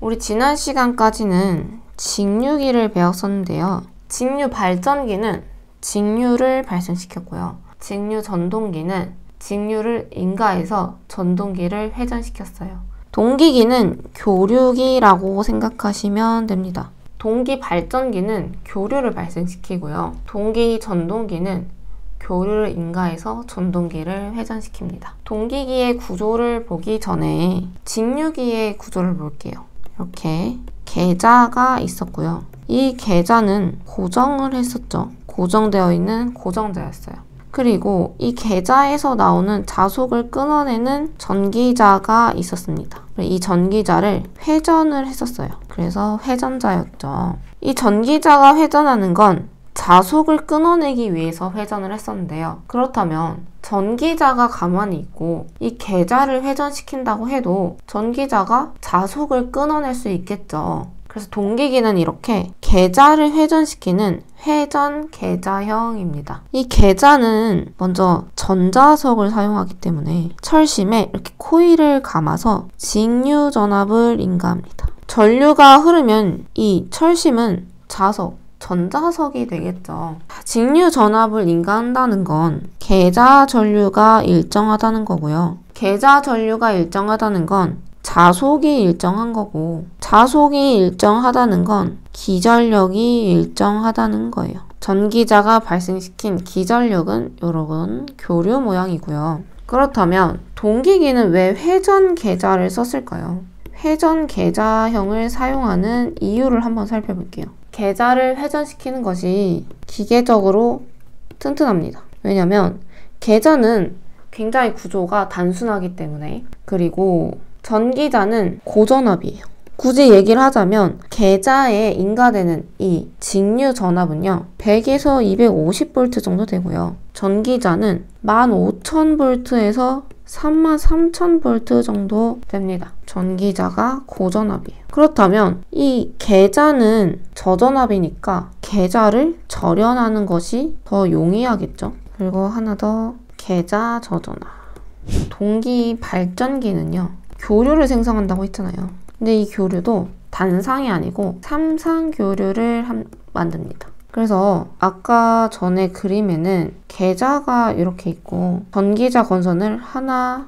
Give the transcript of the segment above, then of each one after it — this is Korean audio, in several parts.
우리 지난 시간까지는 직류기를 배웠었는데요. 직류 발전기는 직류를 발생시켰고요. 직류 전동기는 직류를 인가해서 전동기를 회전시켰어요. 동기기는 교류기라고 생각하시면 됩니다. 동기 발전기는 교류를 발생시키고요. 동기 전동기는 교류를 인가해서 전동기를 회전시킵니다. 동기기의 구조를 보기 전에 직류기의 구조를 볼게요. 이렇게 계자가 있었고요. 이 계자는 고정을 했었죠. 고정되어 있는 고정자였어요. 그리고 이 계자에서 나오는 자속을 끊어내는 전기자가 있었습니다. 이 전기자를 회전을 했었어요. 그래서 회전자였죠. 이 전기자가 회전하는 건 자속을 끊어내기 위해서 회전을 했었는데요. 그렇다면 전기자가 가만히 있고 이 계자를 회전시킨다고 해도 전기자가 자속을 끊어낼 수 있겠죠. 그래서 동기기는 이렇게 계자를 회전시키는 회전 계자형입니다. 이 계자는 먼저 전자석을 사용하기 때문에 철심에 이렇게 코일을 감아서 직류 전압을 인가합니다. 전류가 흐르면 이 철심은 자석, 전자석이 되겠죠. 직류 전압을 인가한다는 건 계자 전류가 일정하다는 거고요. 계자 전류가 일정하다는 건 자속이 일정한 거고, 자속이 일정하다는 건 기전력이 일정하다는 거예요. 전기자가 발생시킨 기전력은 이런 교류 모양이고요. 그렇다면 동기기는 왜 회전 계자를 썼을까요? 회전 계자형을 사용하는 이유를 한번 살펴볼게요. 계자를 회전시키는 것이 기계적으로 튼튼합니다. 왜냐면 계자는 굉장히 구조가 단순하기 때문에, 그리고 전기자는 고전압이에요. 굳이 얘기를 하자면 계자에 인가되는 이 직류 전압은요 100에서 250V 정도 되고요. 전기자는 15,000V에서 33,000V 정도 됩니다. 전기자가 고전압이에요. 그렇다면 이 계자는 저전압이니까 계자를 절연하는 것이 더 용이하겠죠. 그리고 하나 더, 계자 저전압. 동기 발전기는요 교류를 생성한다고 했잖아요. 근데 이 교류도 단상이 아니고 삼상 교류를 만듭니다. 그래서 아까 전에 그림에는 계자가 이렇게 있고 전기자 건선을 하나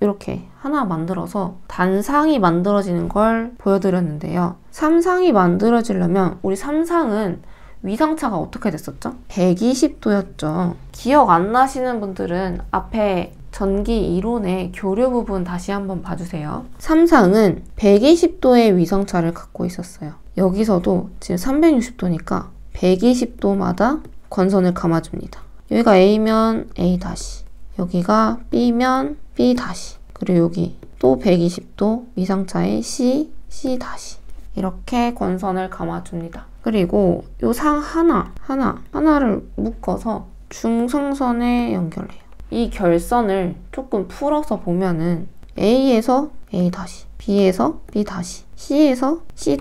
이렇게 하나 만들어서 단상이 만들어지는 걸 보여드렸는데요. 삼상이 만들어지려면 우리 삼상은 위상차가 어떻게 됐었죠? 120도였죠. 기억 안 나시는 분들은 앞에 전기 이론의 교류 부분 다시 한번 봐주세요. 삼상은 120도의 위성차를 갖고 있었어요. 여기서도 지금 360도니까 120도마다 건선을 감아줍니다. 여기가 A면 A-, 여기가 B면 B-, 그리고 여기 또 120도 위상차에 C, C-, 이렇게 건선을 감아줍니다. 그리고 이 상 하나를 묶어서 중성선에 연결해요. 이 결선을 조금 풀어서 보면은 A에서 A-, B에서 B-, C에서 C-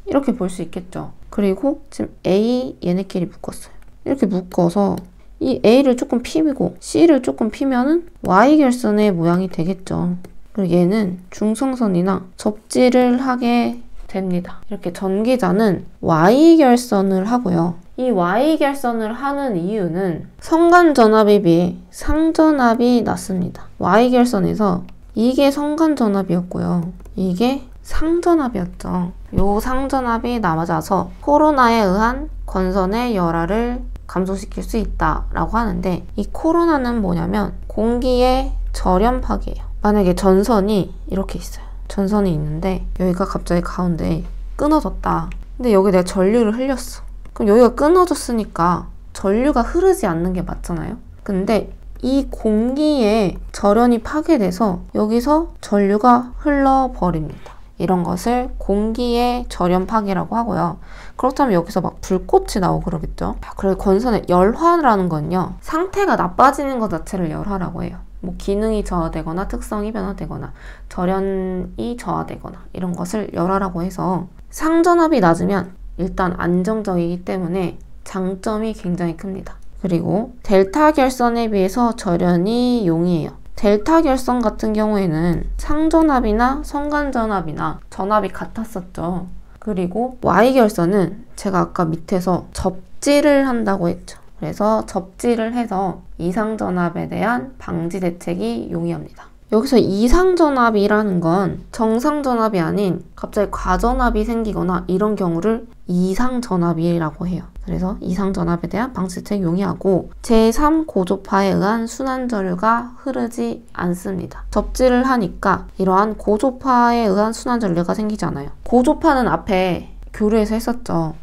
이렇게 볼 수 있겠죠. 그리고 지금 A 얘네끼리 묶었어요. 이렇게 묶어서 이 A를 조금 피고 C를 조금 피면은 Y결선의 모양이 되겠죠. 그리고 얘는 중성선이나 접지를 하게 됩니다. 이렇게 전기자는 Y결선을 하고요. 이 Y결선을 하는 이유는 성간전압에 비해 상전압이 낮습니다. Y결선에서 이게 성간전압이었고요. 이게 상전압이었죠. 요 상전압이 낮아서 코로나에 의한 건선의 열화를 감소시킬 수 있다라고 하는데, 이 코로나는 뭐냐면 공기의 절연파기예요. 만약에 전선이 이렇게 있어요. 전선이 있는데 여기가 갑자기 가운데 끊어졌다. 근데 여기 내가 전류를 흘렸어. 그럼 여기가 끊어졌으니까 전류가 흐르지 않는 게 맞잖아요. 근데 이 공기의 절연이 파괴돼서 여기서 전류가 흘러버립니다. 이런 것을 공기의 절연 파괴라고 하고요. 그렇다면 여기서 막 불꽃이 나오고 그러겠죠. 그래서 건선의 열화라는 건요, 상태가 나빠지는 것 자체를 열화라고 해요. 뭐 기능이 저하되거나 특성이 변화되거나 절연이 저하되거나 이런 것을 열화라고 해서, 상전압이 낮으면 일단 안정적이기 때문에 장점이 굉장히 큽니다. 그리고 델타 결선에 비해서 절연이 용이해요. 델타 결선 같은 경우에는 상전압이나 성간전압이나 전압이 같았었죠. 그리고 Y 결선은 제가 아까 밑에서 접지를 한다고 했죠. 그래서 접지를 해서 이상전압에 대한 방지 대책이 용이합니다. 여기서 이상전압이라는 건 정상전압이 아닌 갑자기 과전압이 생기거나 이런 경우를 이상전압이라고 해요. 그래서 이상전압에 대한 방지 대책이 용이하고 제3고조파에 의한 순환전류가 흐르지 않습니다. 접지를 하니까 이러한 고조파에 의한 순환전류가 생기잖아요. 고조파는 앞에 교류에서 했었죠.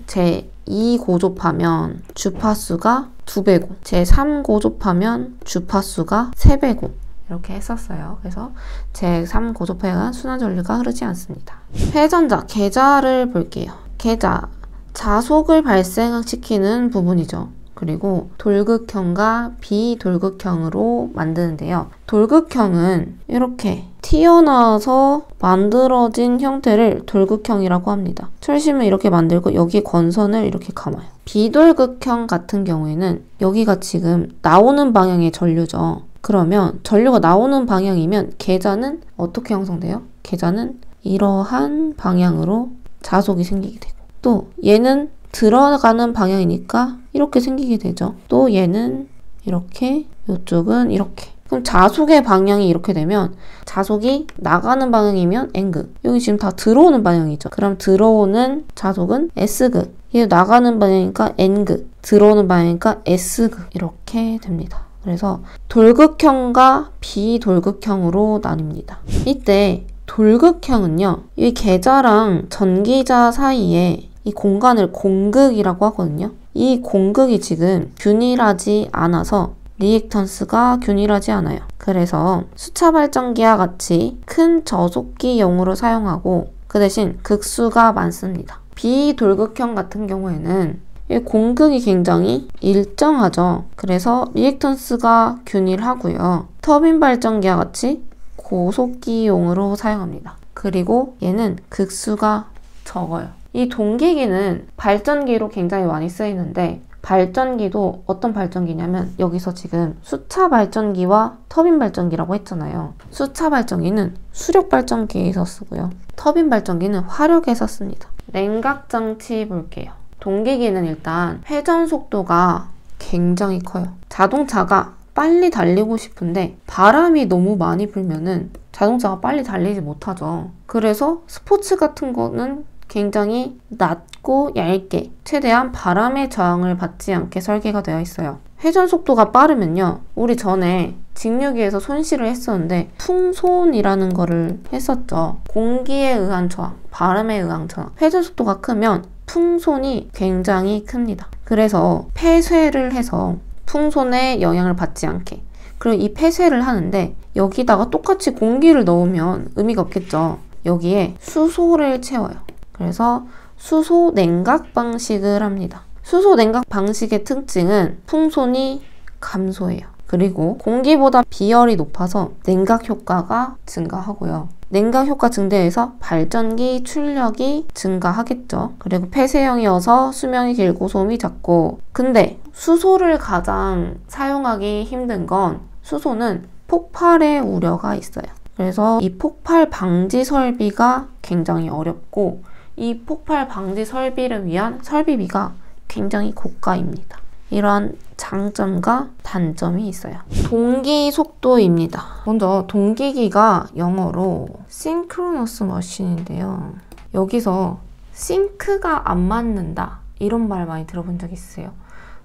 제2고조파면 주파수가 2배고 제3고조파면 주파수가 3배고 이렇게 했었어요. 그래서 제3고조파에 의한 순환전류가 흐르지 않습니다. 회전자, 계자를 볼게요. 계자, 자속을 발생시키는 부분이죠. 그리고 돌극형과 비돌극형으로 만드는데요. 돌극형은 이렇게 튀어나와서 만들어진 형태를 돌극형이라고 합니다. 철심을 이렇게 만들고 여기 건선을 이렇게 감아요. 비돌극형 같은 경우에는 여기가 지금 나오는 방향의 전류죠. 그러면 전류가 나오는 방향이면 계자는 어떻게 형성돼요? 계자는 이러한 방향으로 자속이 생기게 되고 또 얘는 들어가는 방향이니까 이렇게 생기게 되죠. 또 얘는 이렇게, 이쪽은 이렇게. 그럼 자속의 방향이 이렇게 되면 자속이 나가는 방향이면 N극, 여기 지금 다 들어오는 방향이죠. 그럼 들어오는 자속은 S극, 얘 나가는 방향이니까 N극, 들어오는 방향이니까 S극 이렇게 됩니다. 그래서 돌극형과 비돌극형으로 나뉩니다. 이때 돌극형은요, 이 계자랑 전기자 사이에 이 공간을 공극이라고 하거든요. 이 공극이 지금 균일하지 않아서 리액턴스가 균일하지 않아요. 그래서 수차 발전기와 같이 큰 저속기용으로 사용하고 그 대신 극수가 많습니다. 비돌극형 같은 경우에는 이 공극이 굉장히 일정하죠. 그래서 리액턴스가 균일하고요. 터빈 발전기와 같이 고속기용으로 사용합니다. 그리고 얘는 극수가 적어요. 이 동기기는 발전기로 굉장히 많이 쓰이는데 발전기도 어떤 발전기냐면 여기서 지금 수차 발전기와 터빈 발전기라고 했잖아요. 수차 발전기는 수력 발전기에서 쓰고요. 터빈 발전기는 화력에서 씁니다. 냉각 장치 볼게요. 동기기는 일단 회전 속도가 굉장히 커요. 자동차가 빨리 달리고 싶은데 바람이 너무 많이 불면은 자동차가 빨리 달리지 못하죠. 그래서 스포츠 같은 거는 굉장히 낮고 얇게 최대한 바람의 저항을 받지 않게 설계가 되어 있어요. 회전 속도가 빠르면요, 우리 전에 직류기에서 손실을 했었는데 풍손이라는 거를 했었죠. 공기에 의한 저항, 바람에 의한 저항. 회전 속도가 크면 풍손이 굉장히 큽니다. 그래서 폐쇄를 해서 풍손에 영향을 받지 않게, 그리고 이 폐쇄를 하는데 여기다가 똑같이 공기를 넣으면 의미가 없겠죠. 여기에 수소를 채워요. 그래서 수소 냉각 방식을 합니다. 수소 냉각 방식의 특징은 풍손이 감소해요. 그리고 공기보다 비열이 높아서 냉각 효과가 증가하고요. 냉각 효과 증대해서 발전기 출력이 증가하겠죠. 그리고 폐쇄형이어서 수명이 길고 소음이 작고, 근데 수소를 가장 사용하기 힘든 건 수소는 폭발의 우려가 있어요. 그래서 이 폭발 방지 설비가 굉장히 어렵고 이 폭발 방지 설비를 위한 설비비가 굉장히 고가입니다. 이러한 장점과 단점이 있어요. 동기 속도입니다. 먼저 동기기가 영어로 synchronous machine인데요. 여기서 싱크가 안 맞는다 이런 말 많이 들어본 적 있으세요?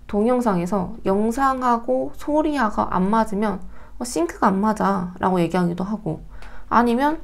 동영상에서 영상하고 소리하고 안 맞으면 싱크가 안 맞아 라고 얘기하기도 하고, 아니면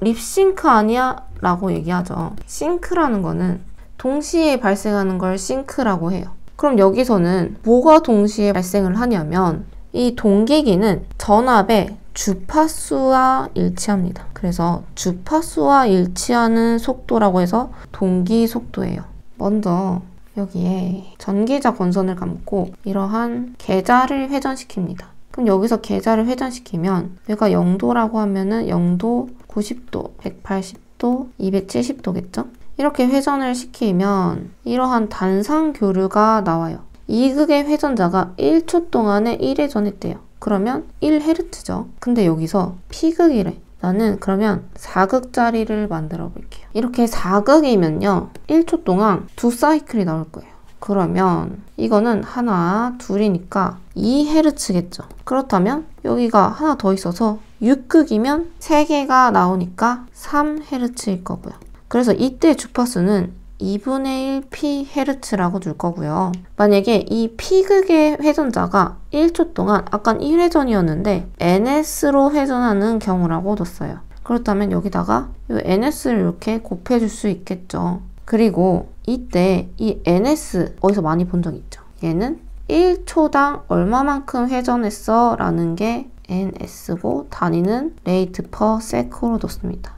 립싱크 아니야? 라고 얘기하죠. 싱크라는 거는 동시에 발생하는 걸 싱크라고 해요. 그럼 여기서는 뭐가 동시에 발생을 하냐면 이 동기기는 전압의 주파수와 일치합니다. 그래서 주파수와 일치하는 속도라고 해서 동기 속도예요. 먼저 여기에 전기자 건선을 감고 이러한 계자를 회전시킵니다. 그럼 여기서 계자를 회전시키면 얘가 0도라고 하면은 0도, 90도, 180도, 270도겠죠? 이렇게 회전을 시키면 이러한 단상 교류가 나와요. 이극의 회전자가 1초 동안에 1회전했대요. 그러면 1Hz죠. 근데 여기서 P극이래. 나는 그러면 4극짜리를 만들어 볼게요. 이렇게 4극이면요. 1초 동안 2사이클이 나올 거예요. 그러면 이거는 하나, 둘이니까 2Hz겠죠. 그렇다면 여기가 하나 더 있어서 6극이면 3개가 나오니까 3Hz일 거고요. 그래서 이때 주파수는 2분의 1 pHz라고 줄 거고요. 만약에 이 P극의 회전자가 1초 동안 아까 1회전이었는데 NS로 회전하는 경우라고 뒀어요. 그렇다면 여기다가 이 NS를 이렇게 곱해줄 수 있겠죠. 그리고 이때 이 NS 어디서 많이 본 적 있죠? 얘는 1초당 얼마만큼 회전했어? 라는 게 NS고 단위는 rate per sec로 뒀습니다.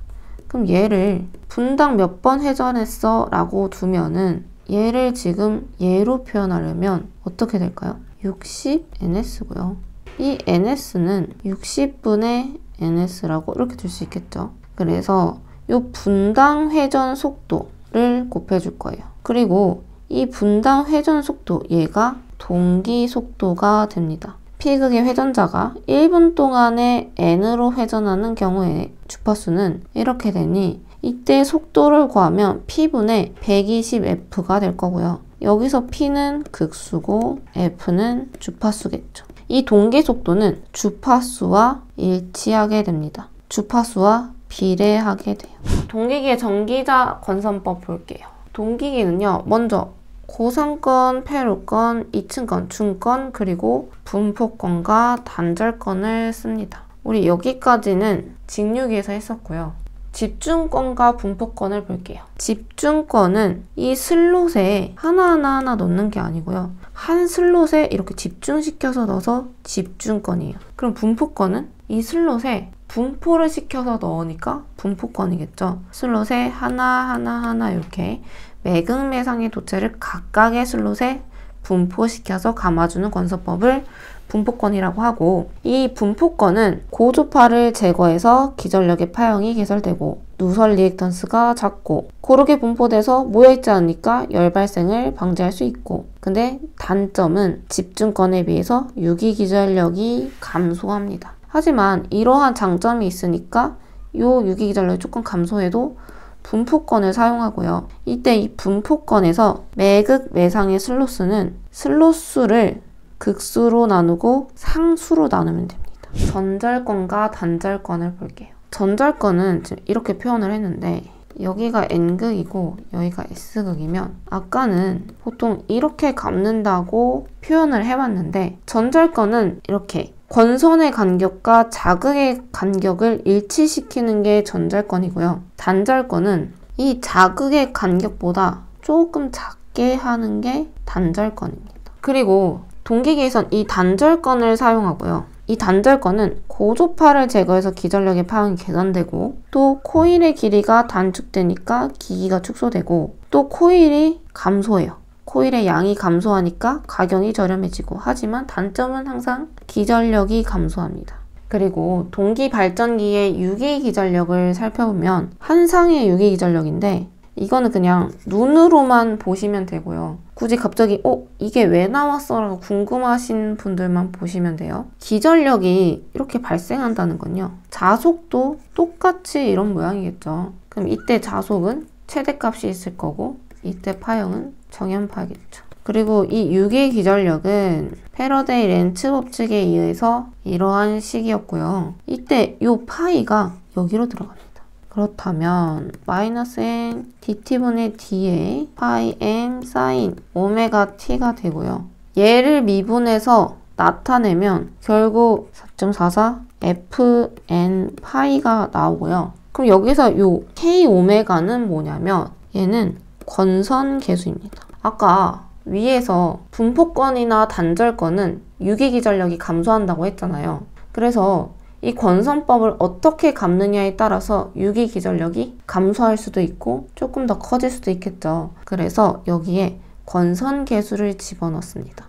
그럼 얘를 분당 몇 번 회전했어? 라고 두면은 얘를 지금 얘로 표현하려면 어떻게 될까요? 60NS고요. 이 NS는 60분의 NS라고 이렇게 줄 수 있겠죠. 그래서 이 분당 회전 속도를 곱해줄 거예요. 그리고 이 분당 회전 속도 얘가 동기 속도가 됩니다. P극의 회전자가 1분 동안에 N으로 회전하는 경우에 주파수는 이렇게 되니 이때 속도를 구하면 P분의 120F가 될 거고요. 여기서 P는 극수고 F는 주파수겠죠. 이 동기 속도는 주파수와 일치하게 됩니다. 주파수와 비례하게 돼요. 동기기의 전기자 건선법 볼게요. 동기기는요. 먼저 고상권, 폐로권, 이층권, 중권, 그리고 분포권과 단절권을 씁니다. 우리 여기까지는 직류기에서 했었고요. 집중권과 분포권을 볼게요. 집중권은 이 슬롯에 하나하나 넣는 게 아니고요. 한 슬롯에 이렇게 집중시켜서 넣어서 집중권이에요. 그럼 분포권은 이 슬롯에 분포를 시켜서 넣으니까 분포권이겠죠. 슬롯에 하나 이렇게 매극매상의 도체를 각각의 슬롯에 분포시켜서 감아주는 건설법을 분포권이라고 하고, 이 분포권은 고주파를 제거해서 기전력의 파형이 개설되고 누설 리액턴스가 작고 고르게 분포돼서 모여있지 않으니까 열 발생을 방지할 수 있고, 근데 단점은 집중권에 비해서 유기기전력이 감소합니다. 하지만 이러한 장점이 있으니까 이 유기기전력이 조금 감소해도 분포권을 사용하고요. 이때 이 분포권에서 매극 매상의 슬롯수는 슬롯 수를 극수로 나누고 상수로 나누면 됩니다. 전절권과 단절권을 볼게요. 전절권은 지금 이렇게 표현을 했는데 여기가 N극이고 여기가 S극이면 아까는 보통 이렇게 감는다고 표현을 해왔는데 전절권은 이렇게 권선의 간격과 자극의 간격을 일치시키는 게 전절권이고요. 단절권은 이 자극의 간격보다 조금 작게 하는 게 단절권입니다. 그리고 동기기에선 이 단절권을 사용하고요. 이 단절권은 고주파를 제거해서 기전력의 파형이 개선되고 또 코일의 길이가 단축되니까 기기가 축소되고 또 코일이 감소해요. 코일의 양이 감소하니까 가격이 저렴해지고, 하지만 단점은 항상 기전력이 감소합니다. 그리고 동기 발전기의 유기기전력을 살펴보면 한상의 유기기전력인데 이거는 그냥 눈으로만 보시면 되고요. 굳이 갑자기 이게 왜 나왔어? 라고 궁금하신 분들만 보시면 돼요. 기전력이 이렇게 발생한다는 건요. 자속도 똑같이 이런 모양이겠죠. 그럼 이때 자속은 최대값이 있을 거고 이때 파형은 정연파겠죠. 그리고 이 유기기전력은 패러데이 렌츠 법칙에 의해서 이러한 식이었고요. 이때 이 파이가 여기로 들어갑니다. 그렇다면 마이너스 n dt분의 d의 파이 m 사인 오메가 t가 되고요. 얘를 미분해서 나타내면 결국 4.44 fn 파이가 나오고요. 그럼 여기서 요 k 오메가는 뭐냐면 얘는 권선 계수입니다. 아까 위에서 분포권이나 단절권은 유기기전력이 감소한다고 했잖아요. 그래서 이 권선법을 어떻게 감느냐에 따라서 유기기전력이 감소할 수도 있고 조금 더 커질 수도 있겠죠. 그래서 여기에 권선 계수를 집어넣습니다.